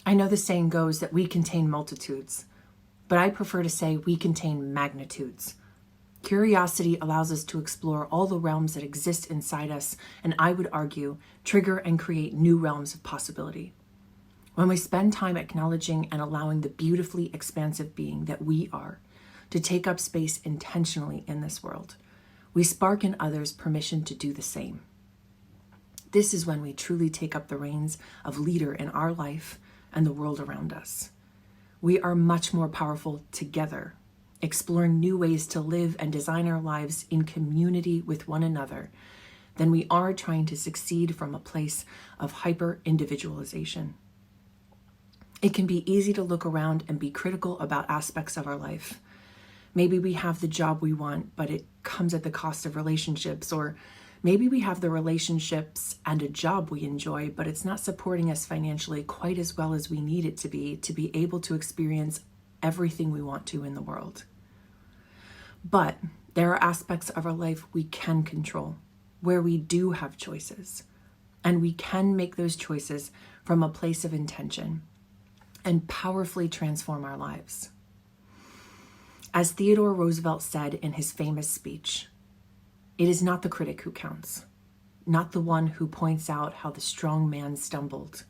I know the saying goes that we contain multitudes, but I prefer to say we contain magnitudes. Curiosity allows us to explore all the realms that exist inside us, and I would argue, trigger and create new realms of possibility. When we spend time acknowledging and allowing the beautifully expansive being that we are to take up space intentionally in this world, we spark in others permission to do the same. This is when we truly take up the reins of leader in our life and the world around us. We are much more powerful together, exploring new ways to live and design our lives in community with one another than we are trying to succeed from a place of hyper-individualization. It can be easy to look around and be critical about aspects of our life. Maybe we have the job we want, but it comes at the cost of relationships, or maybe we have the relationships and a job we enjoy, but it's not supporting us financially quite as well as we need it to be able to experience everything we want to in the world. But there are aspects of our life we can control, where we do have choices, and we can make those choices from a place of intention and powerfully transform our lives. As Theodore Roosevelt said in his famous speech, "It is not the critic who counts, not the one who points out how the strong man stumbled,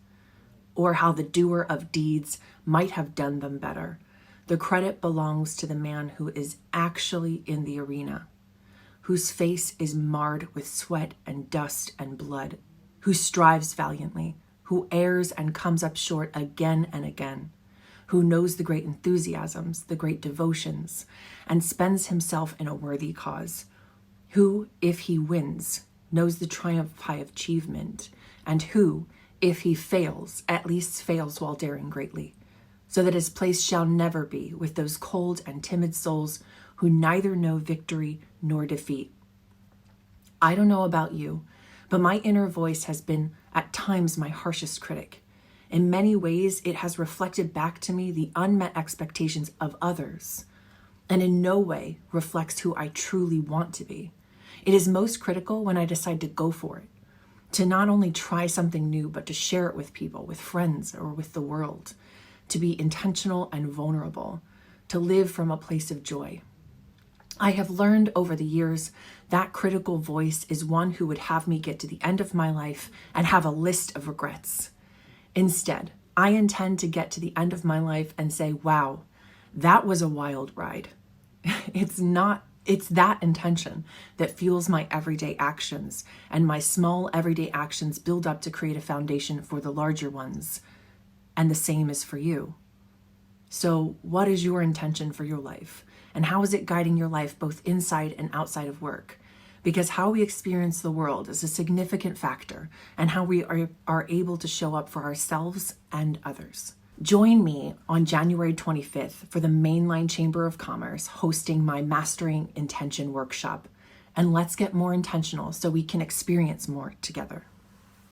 or how the doer of deeds might have done them better. The credit belongs to the man who is actually in the arena, whose face is marred with sweat and dust and blood, who strives valiantly, who errs and comes up short again and again, who knows the great enthusiasms, the great devotions, and spends himself in a worthy cause, who, if he wins, knows the triumph of high achievement, and who, if he fails, at least fails while daring greatly, so that his place shall never be with those cold and timid souls who neither know victory nor defeat." I don't know about you, but my inner voice has been at times my harshest critic. In many ways, it has reflected back to me the unmet expectations of others, and in no way reflects who I truly want to be. It is most critical when I decide to go for it, to not only try something new, but to share it with people, with friends, or with the world, to be intentional and vulnerable, to live from a place of joy. I have learned over the years that critical voice is one who would have me get to the end of my life and have a list of regrets. Instead, I intend to get to the end of my life and say, wow, that was a wild ride. It's that intention that fuels my everyday actions, and my small everyday actions build up to create a foundation for the larger ones. And the same is for you. So what is your intention for your life? And how is it guiding your life both inside and outside of work? Because how we experience the world is a significant factor in how we are able to show up for ourselves and others. Join me on January 25th for the Mainline Chamber of Commerce hosting my Mastering Intention workshop. And let's get more intentional so we can experience more together.